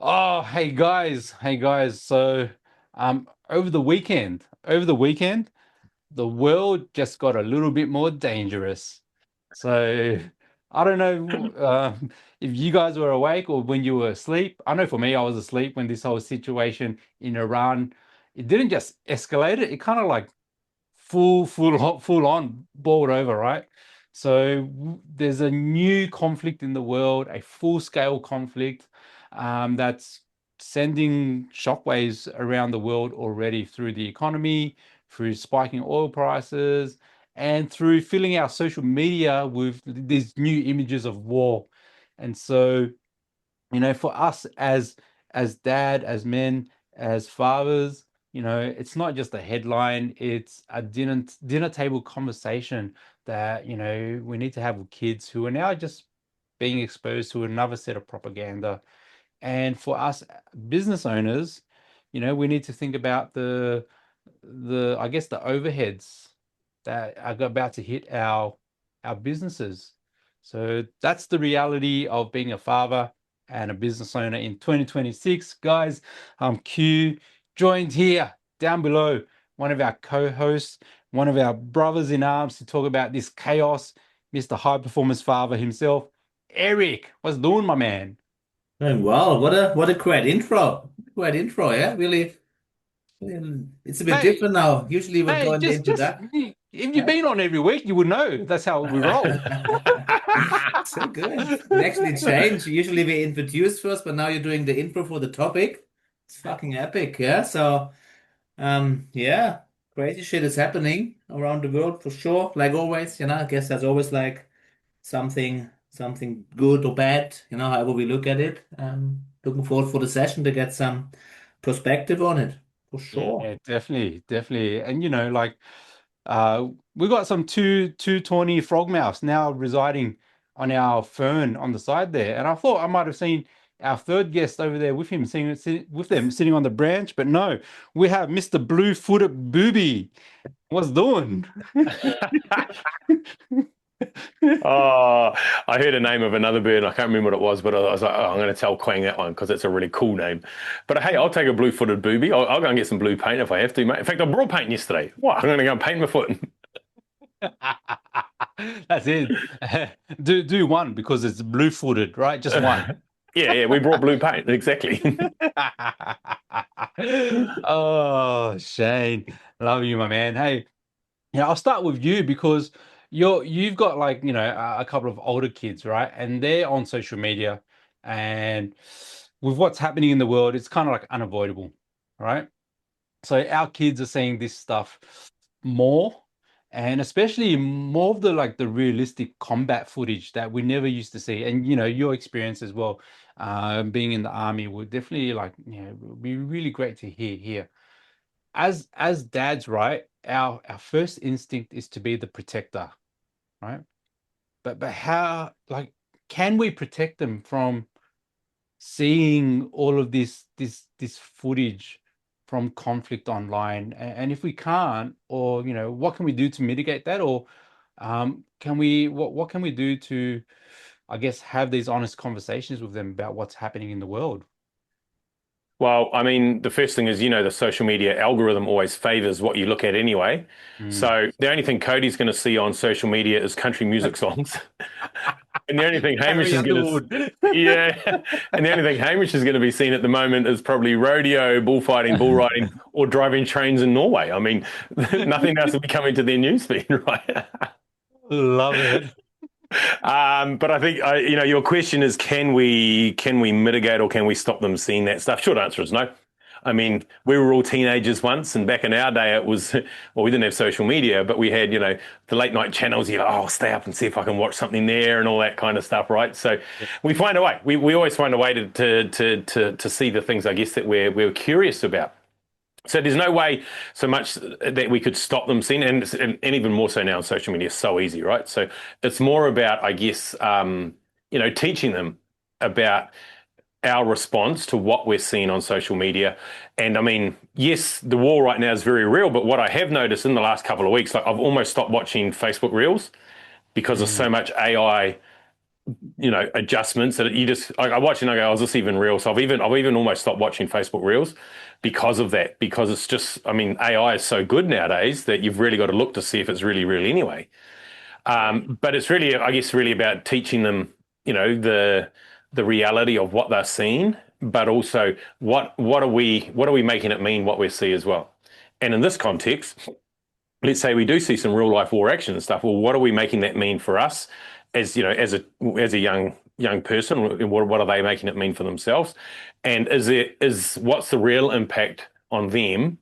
Oh, hey guys. So, over the weekend, the world just got a little bit more dangerous. So, I don't know if you guys were awake or when you were asleep. I know for me, I was asleep when this whole situation in Iran, it didn't just escalate it kind of like full on boiled over, right? So there's a new conflict in the world, a full scale conflict that's sending shockwaves around the world already through the economy, through spiking oil prices, and through filling our social media with these new images of war. And so, for us as dad, as men, as fathers, it's not just a headline, it's a dinner table conversation that, we need to have with kids who are now just being exposed to another set of propaganda. And for us business owners, we need to think about the I guess the overheads that are about to hit our businesses. So that's the reality of being a father and a business owner in 2026. Guys, I'm Q, joined here down below, one of our co-hosts, one of our brothers in arms to talk about this chaos, Mr. High Performance Father himself, Eric. What's doing, my man? Doing well. What a great intro. Great intro, yeah. Really, it's a bit Hey, different now. Usually we're hey, going the just introduction. if you've Yeah. been on every week, you would know that's how we roll. So good. It actually changed. Usually we introduce first, but now you're doing the intro for the topic. It's fucking epic, yeah. So, yeah, crazy shit is happening around the world for sure. Like always, I guess there's always like something good or bad, however we look at it. Looking forward for the session to get some perspective on it, for sure. Yeah, definitely, definitely. And uh we got some 220 frogmouths now residing on our fern on the side there. And I thought I might have seen our third guest over there with him with them sitting on the branch, but no, we have Mr. Blue-footed Booby. What's doing? Oh, I heard a name of another bird. I can't remember what it was, but I was like, oh, I'm going to tell Quang that one because it's a really cool name. But hey, I'll take a blue-footed booby. I'll go and get some blue paint if I have to, mate. In fact, I brought paint yesterday. What? I'm going to go and paint my foot. That's it. Do one because it's blue-footed, right? Just one. Yeah, yeah, we brought blue paint. Exactly. Oh, Shane, love you, my man. Hey, I'll start with you because you've got like, a couple of older kids, right? And they're on social media, and with what's happening in the world, it's kind of like unavoidable, right? So our kids are seeing this stuff more, and especially more of the like the realistic combat footage that we never used to see. And your experience as well, being in the army would definitely like, would be really great to hear here. As dads, right? Our first instinct is to be the protector, right? But how, like, can we protect them from seeing all of this footage from conflict online? And if we can't, or what can we do to mitigate that? Or can we what can we do to, I guess, have these honest conversations with them about what's happening in the world? Well, I mean, the first thing is, the social media algorithm always favors what you look at anyway. Mm. So the only thing Cody's going to see on social media is country music songs. And the only thing Hamish Carrie is going to, Underwood. yeah, and the only thing Hamish is going to be seen at the moment is probably rodeo, bullfighting, bull riding, or driving trains in Norway. I mean, nothing else will be coming to their newsfeed, right? Love it. But I think, your question is, can we mitigate or can we stop them seeing that stuff? Short answer is no. I mean, we were all teenagers once, and back in our day, it was, well, we didn't have social media, but we had, the late night channels. You're like, oh, I'll stay up and see if I can watch something there and all that kind of stuff, right? So we find a way. We always find a way to see the things, I guess, that we're curious about. So there's no way so much that we could stop them seeing, and even more so now on social media is so easy, right? So it's more about, I guess, teaching them about our response to what we're seeing on social media. And I mean, yes, the war right now is very real, but what I have noticed in the last couple of weeks, like I've almost stopped watching Facebook Reels because there's so Mm. much AI adjustments that you just I watch and I go, oh, is this even real? So I've even almost stopped watching Facebook Reels because of that. Because it's just, I mean, AI is so good nowadays that you've really got to look to see if it's really real anyway. But it's really, I guess, really about teaching them, the reality of what they're seeing, but also what are we making it mean what we see as well. And in this context, let's say we do see some real life war action and stuff. Well, what are we making that mean for us as as a young person? What are they making it mean for themselves? And is what's the real impact on them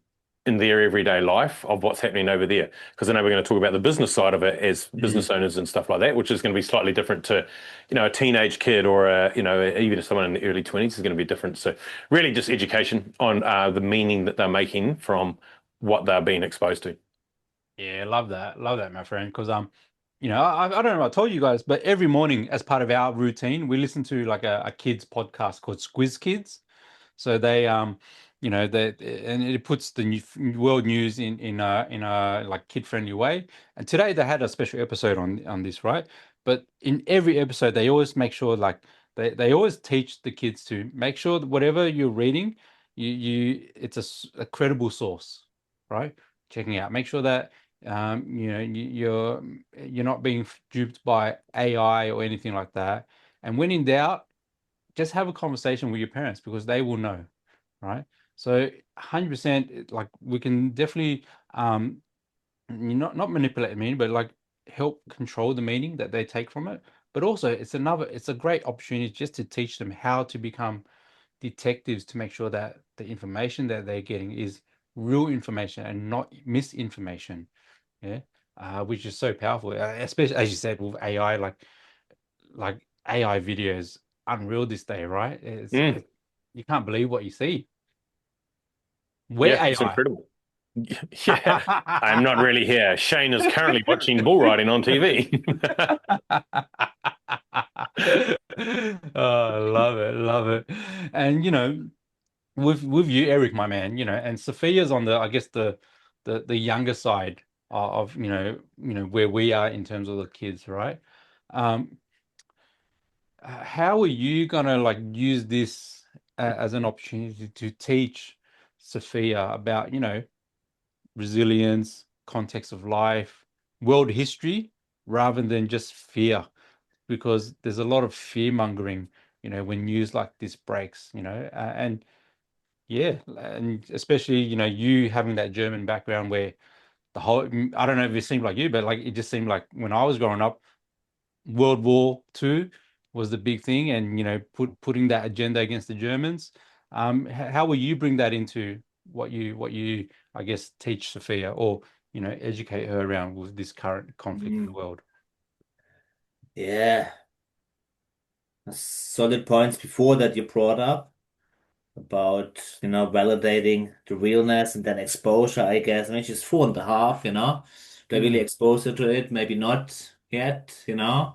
in their everyday life of what's happening over there? Because I know we're going to talk about the business side of it as business owners and stuff like that, which is going to be slightly different to, a teenage kid or even someone in the early 20s is going to be different. So really just education on the meaning that they're making from what they're being exposed to. Yeah, love that, my friend. Because I don't know if I told you guys, but every morning as part of our routine, we listen to like a kids podcast called Squiz Kids. So they they and it puts the world news in a like kid friendly way. And today they had a special episode on this, right? But in every episode, they always make sure like they always teach the kids to make sure that whatever you're reading, you it's a credible source, right? Checking out, make sure that you're not being duped by AI or anything like that. And when in doubt, just have a conversation with your parents because they will know, right? So 100%, like we can definitely not manipulate the meaning, but like help control the meaning that they take from it. But also it's a great opportunity just to teach them how to become detectives to make sure that the information that they're getting is real information and not misinformation. Yeah. Which is so powerful, especially as you said with AI, like AI videos unreal this day, right? Mm, You can't believe what you see. We're yeah, it's AI. incredible. Yeah, I'm not really here. Shane is currently watching bull riding on TV. Oh, love it, love it. And with you, Eric, my man, and Sophia's on the, I guess the younger side of where we are in terms of the kids, right? Um, how are you gonna like use this as an opportunity to teach Sophia about, resilience, context of life, world history, rather than just fear? Because there's a lot of fear mongering, when news like this breaks, and yeah, and especially, you having that German background where I don't know if it seemed like you, but like it just seemed like when I was growing up, World War II was the big thing, and putting that agenda against the Germans. How will you bring that into what you I guess teach Sophia, or educate her around with this current conflict in the Mm. world? Yeah, solid points before that you brought up about, validating the realness and then exposure, I guess. I mean, she's 4.5, They're really Mm. exposed her to it, maybe not yet, a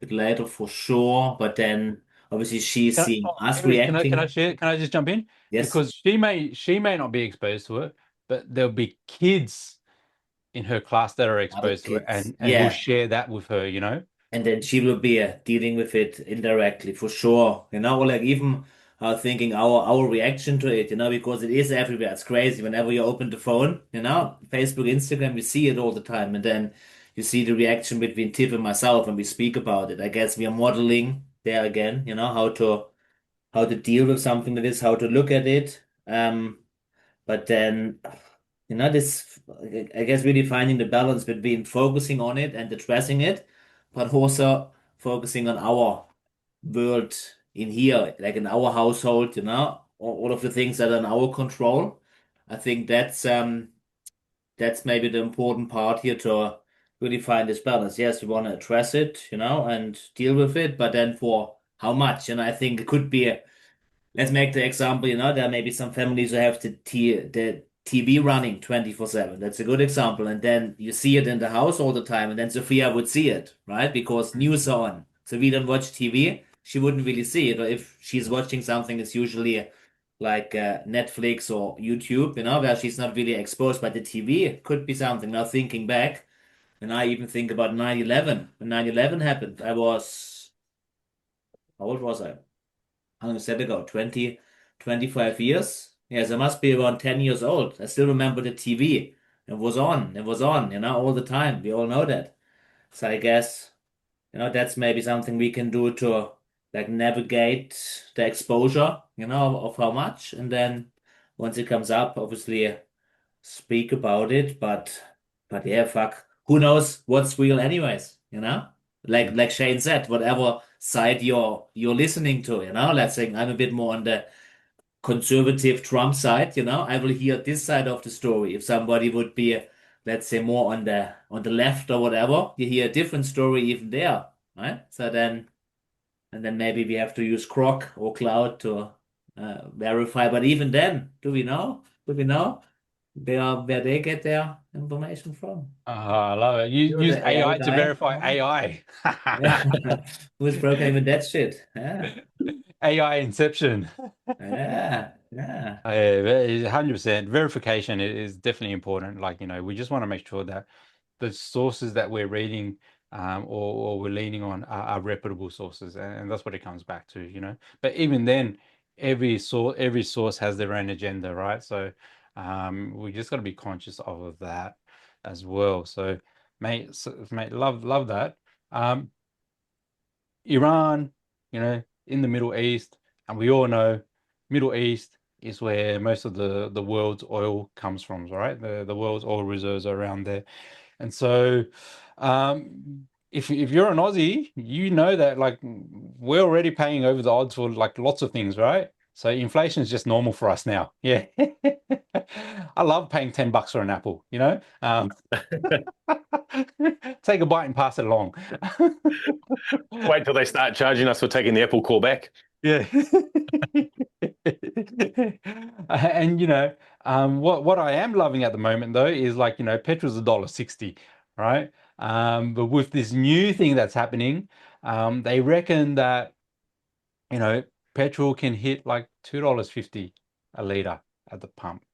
bit later for sure, but then obviously she's seeing us Eric, can I reacting. share? Can I just jump in? Yes, Because she may not be exposed to it, but there'll be kids in her class that are other exposed to it, kids. and who Yeah. share that with her. And then she will be dealing with it indirectly for sure, or like even thinking our reaction to it, because it is everywhere. It's crazy. Whenever you open the phone, Facebook, Instagram, we see it all the time, and then you see the reaction between Tiff and myself, and we speak about it. I guess we are modeling there again, how to deal with something like this, how to look at it. But then, this, I guess, really finding the balance between focusing on it and addressing it, but also focusing on our world in here, like in our household, all of the things that are in our control. I think that's maybe the important part here to really find this balance. Yes, we want to address it, and deal with it, but then for how much? And I think it could be. Let's make the example, there may be some families who have the TV running 24/7. That's a good example. And then you see it in the house all the time. And then Sophia would see it, right? Because news are on. So we don't watch TV. She wouldn't really see it. Or if she's watching something, it's usually like Netflix or YouTube, where she's not really exposed by the TV. It could be something. Now thinking back, and I even think about 9/11. When 9/11 happened, I was how old was I? How long is that ago? 20, 25 years? Yes, I must be around 10 years old. I still remember the TV. It was on, all the time. We all know that. So I guess, that's maybe something we can do to like navigate the exposure, of how much. And then once it comes up, obviously speak about it. But yeah, fuck. Who knows what's real anyways, you know? Like Shane said, whatever side you're listening to, Let's say I'm a bit more on the conservative Trump side, I will hear this side of the story. If somebody would be, let's say, more on the left or whatever, you hear a different story even there, right? So then and then maybe we have to use Croc or Cloud to verify. But even then, do we know? Do we know where they get their information from? I love it. You You're use the AI AI to guy. verify AI. Yeah. Who's programming that shit? Yeah. AI inception. Yeah. Yeah. 100%. Verification is definitely important. Like, we just want to make sure that the sources that we're reading or we're leaning on are reputable sources, and that's what it comes back to. But even then, every source has their own agenda, right? So we just got to be conscious of that as well. So, mate, love that. Um, Iran, in the Middle East, and we all know Middle East is where most of the world's oil comes from, right? The world's oil reserves are around there. And so, if you're an Aussie, you know that like we're already paying over the odds for like lots of things, right? So inflation is just normal for us now. Yeah. I love paying $10 for an apple, take a bite and pass it along. Wait till they start charging us for taking the Apple call back. Yeah. And what I am loving at the moment though is like, petrol's $1.60, right? But with this new thing that's happening, they reckon that, you know, petrol can hit like $2.50 a liter at the pump.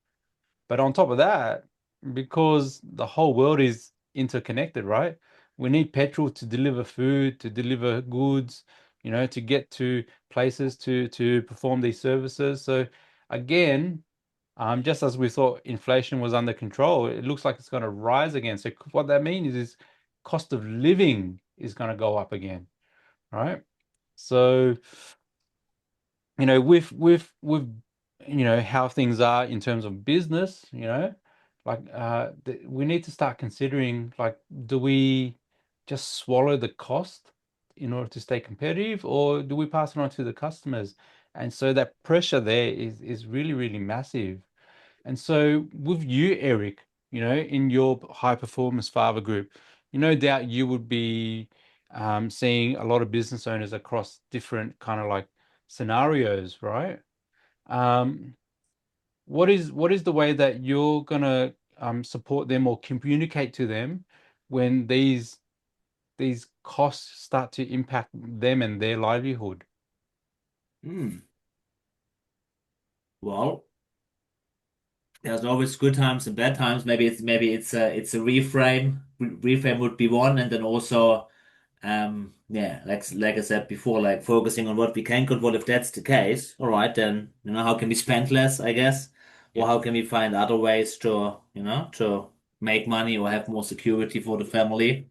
But on top of that, because the whole world is interconnected, right? We need petrol to deliver food, to deliver goods, to get to places to perform these services. So again, just as we thought inflation was under control, it looks like it's going to rise again. So what that means is cost of living is going to go up again, right? So with how things are in terms of business, like we need to start considering like, do we just swallow the cost in order to stay competitive, or do we pass it on to the customers? And so that pressure there is really, really massive. And so with you, Eric, in your high performance father group, no doubt you would be seeing a lot of business owners across different kind of like scenarios, right? Um, what is the way that you're gonna support them or communicate to them when these costs start to impact them and their livelihood? Hmm. Well, there's always good times and bad times. Maybe it's a reframe. Reframe would be one, and then also yeah, like I said before, like focusing on what we can control. If that's the case, all right, then how can we spend less, I guess, or Yep. how can we find other ways to make money or have more security for the family.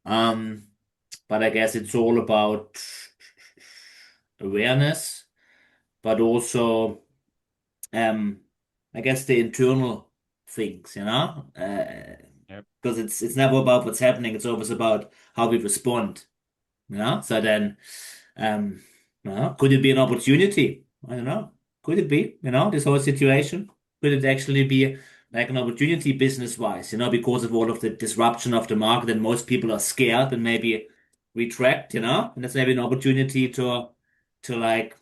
Um, but I guess it's all about awareness, but also um, I guess the internal things, Yep. because it's never about what's happening. It's always about how we respond. So then, um, could it be an opportunity? I don't know. Could it be, this whole situation? Could it actually be like an opportunity business-wise, because of all of the disruption of the market and most people are scared and maybe retract, and that's maybe an opportunity to like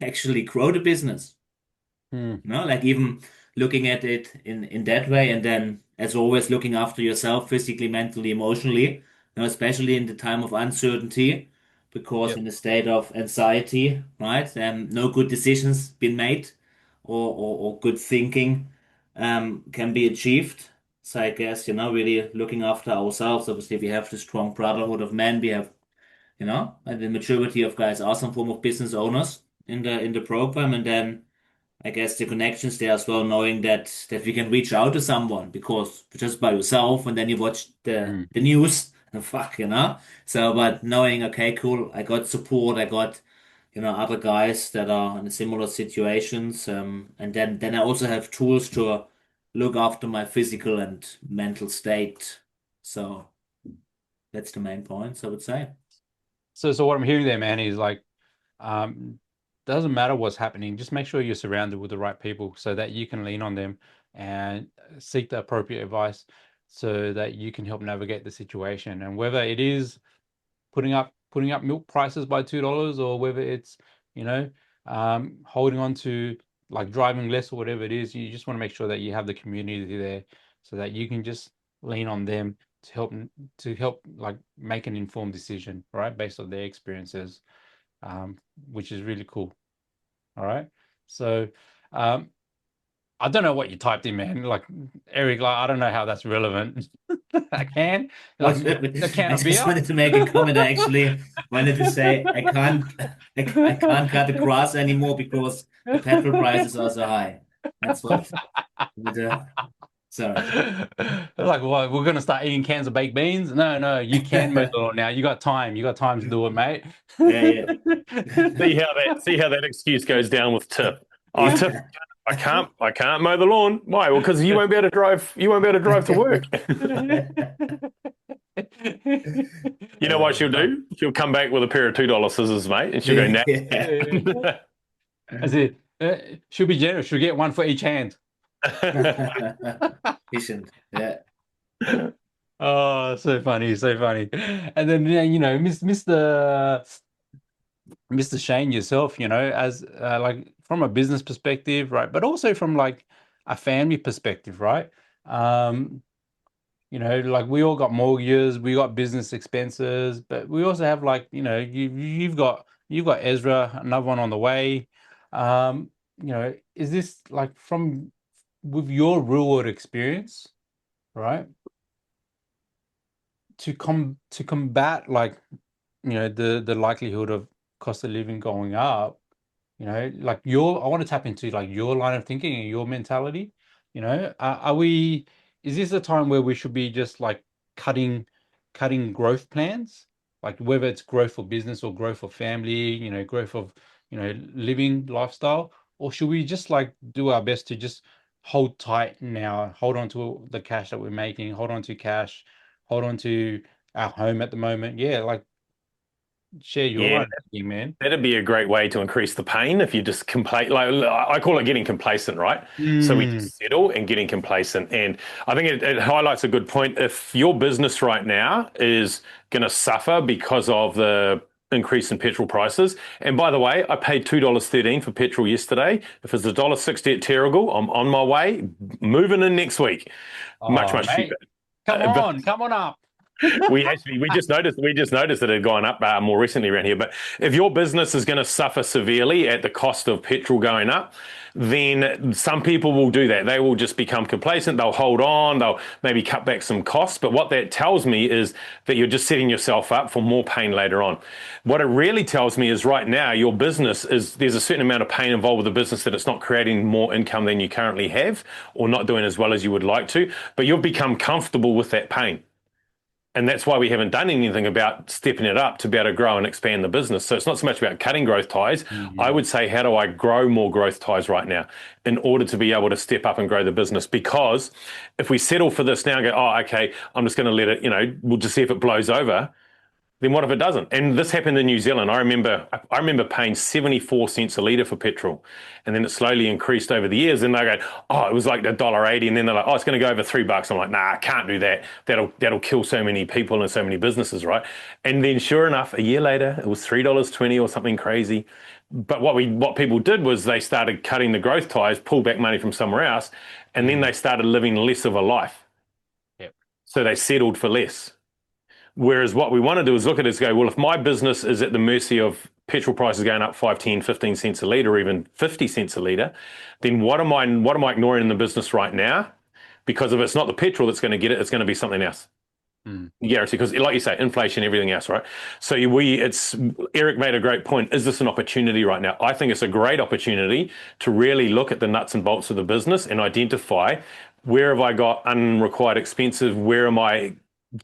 actually grow the business. Hmm. Like even looking at it in that way, and then as always looking after yourself physically, mentally, emotionally, especially in the time of uncertainty, because Yep. in the state of anxiety, right, no good decisions been made or good thinking can be achieved. So I guess, really looking after ourselves. Obviously, we have the strong brotherhood of men. We have And the majority of guys are some form of business owners in the program, and then I guess the connections there as well, knowing that we can reach out to someone because just by yourself and then you watch Mm. the news, fuck. So, but knowing, okay, cool, I got support, I got, other guys that are in similar situations, and then I also have tools to look after my physical and mental state. So that's the main points, I would say. So what I'm hearing there, man, is like, um, doesn't matter what's happening, just make sure you're surrounded with the right people so that you can lean on them and seek the appropriate advice so that you can help navigate the situation. And whether it is putting up milk prices by $2 or whether it's, you know, holding on to like driving less or whatever it is, you just want to make sure that you have the community there so that you can just lean on them to help like make an informed decision, right, based on their experiences, which is really cool. All right. So um, I don't know what you typed in, man. Like Eric, like I don't know how that's relevant. I can like What a can I of just beer. wanted to make a comment. I actually wanted to say I can't cut the grass anymore because the petrol prices are so high. That's what the sorry. Like, what? We're gonna start eating cans of baked beans? No, no, you can mow the lawn now. You got time. You got time to do it, mate. Yeah, yeah. See how that excuse goes down with Tiff. Oh, Tiff, Yeah. I can't mow the lawn. Why? Well, because you won't be able to drive. You won't be able to drive to work. You know what she'll Fuck. do? She'll come back with a pair of $2 scissors, mate, and she'll go, Yeah, nah. yeah. I said, she'll be generous. She'll get one for each hand. Efficient. Yeah. Oh, so funny, so funny. And then, yeah, Mr. Shane yourself, as like from a business perspective, right? But also from like a family perspective, right? Um, like we all got mortgages, we got business expenses, but we also have like, you've got Ezra, another one on the way. Is this like from with your real world experience, right? To combat like the likelihood of cost of living going up, like I want to tap into like your line of thinking and your mentality. Are we is this a time where we should be just like cutting cutting growth plans, like whether it's growth for business or growth for family, growth of living lifestyle, or should we just like do our best to just hold tight now, hold on to the cash that we're making, hold on to cash, hold on to our home at the moment? Yeah, like share your Yeah, line of thinking, man. that'd be a great way to increase the pain if you just complacent. Like I call it getting complacent, right? So we Mm. just settle and getting complacent. And I think it highlights a good point. If your business right now is going to suffer because of the increase in petrol prices, and by the way, I paid $2.13 for petrol yesterday. If it's $1.60 at Terrigal, I'm on my way, moving in next week. Much, Oh, much cheaper. mate, come But on, come on up. we just noticed that it had gone up more recently around here. But if your business is going to suffer severely at the cost of petrol going up, then some people will do that. They will just become complacent. They'll hold on. They'll maybe cut back some costs. But what that tells me is that you're just setting yourself up for more pain later on. What it really tells me is right now your business there's a certain amount of pain involved with the business that it's not creating more income than you currently have or not doing as well as you would like to. But you've become comfortable with that pain. And that's why we haven't done anything about stepping it up to be able to grow and expand the business. So it's not so much about cutting growth ties. I Mhm. would say, how do I grow more growth ties right now in order to be able to step up and grow the business? Because if we settle for this now and go, oh, okay, I'm just going to let it, we'll just see if it blows over, then what if it doesn't? And this happened in New Zealand. I remember paying 74 cents a litre for petrol. And then it slowly increased over the years. And they go, oh, it was like $1.80. And then they're like, oh, it's going to go over $3. I'm like, nah, I can't do that. That'll kill so many people and so many businesses, right? And then sure enough, a year later, it was $3.20 or something crazy. But what people did was they started cutting the growth ties, pull back money from somewhere else, and then Mm. they started living less of a life. Yep. So they settled for less. Whereas what we want to do is look at it and go, well, if my business is at the mercy of petrol prices going up 5, 10, 15 cents a litre, or even 50 cents a litre, then what am I ignoring in the business right now? Because if it's not the petrol that's going to get it, it's going to be something else. Mm. Guarantee, because like you say, inflation, everything else, right? So it's Eric made a great point. Is this an opportunity right now? I think it's a great opportunity to really look at the nuts and bolts of the business and identify where have I got unrequired expenses, where am I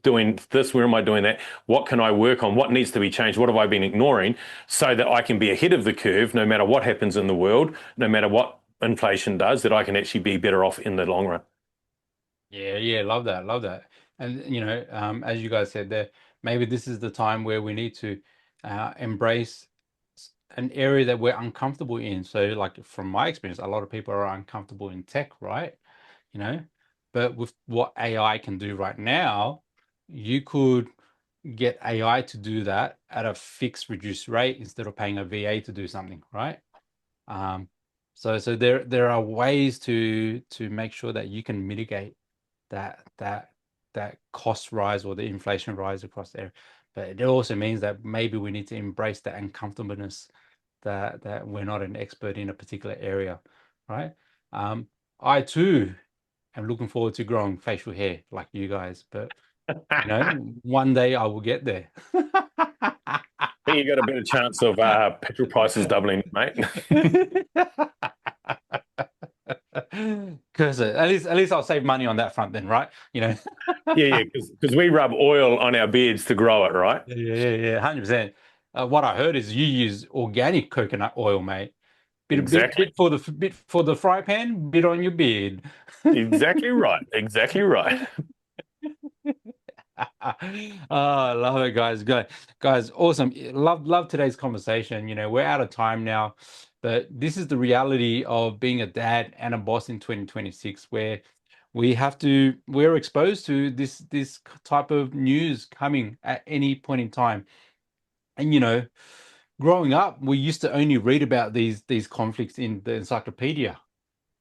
doing this, where am I doing that, what can I work on, what needs to be changed, what have I been ignoring, so that I can be ahead of the curve no matter what happens in the world, no matter what inflation does, that I can actually be better off in the long run. Yeah, yeah, love that, love that. And as you guys said there, maybe this is the time where we need to embrace an area that we're uncomfortable in. So, like from my experience, a lot of people are uncomfortable in tech, right? You know, but with what AI can do right now, you could get AI to do that at a fixed reduced rate instead of paying a VA to do something, right? Um, so there are ways to make sure that you can mitigate that that that cost rise or the inflation rise across there. But it also means that maybe we need to embrace that uncomfortableness that we're not an expert in a particular area, right? I too am looking forward to growing facial hair like you guys, but one day I will get there. Think you got a better chance of petrol prices doubling, mate. Curse it. At least I'll save money on that front then, right? Yeah, yeah, because we rub oil on our beards to grow it, right? Yeah, yeah, yeah, yeah, 100%. What I heard is you use organic coconut oil, mate. Exactly. Bit for the fry pan, bit on your beard. Exactly right. Exactly right. Oh, I love it, guys. Guys, awesome. Love today's conversation. We're out of time now, but this is the reality of being a dad and a boss in 2026, where we're exposed to this type of news coming at any point in time. And growing up, we used to only read about these conflicts in the encyclopedia,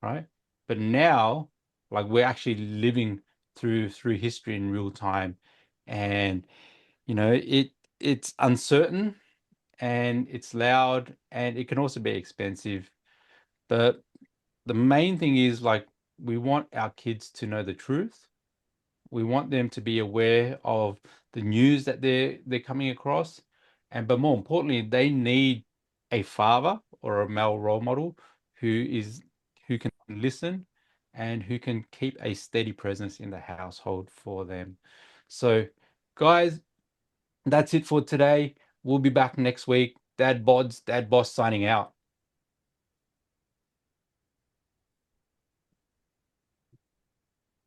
right? But now, like we're actually living through history in real time, and it's uncertain and it's loud and it can also be expensive. But the main thing is like we want our kids to know the truth. We want them to be aware of the news that they're coming across, and but more importantly, they need a father or a male role model who can listen and who can keep a steady presence in the household for them. So, guys, that's it for today. We'll be back next week. Dad Boss signing out.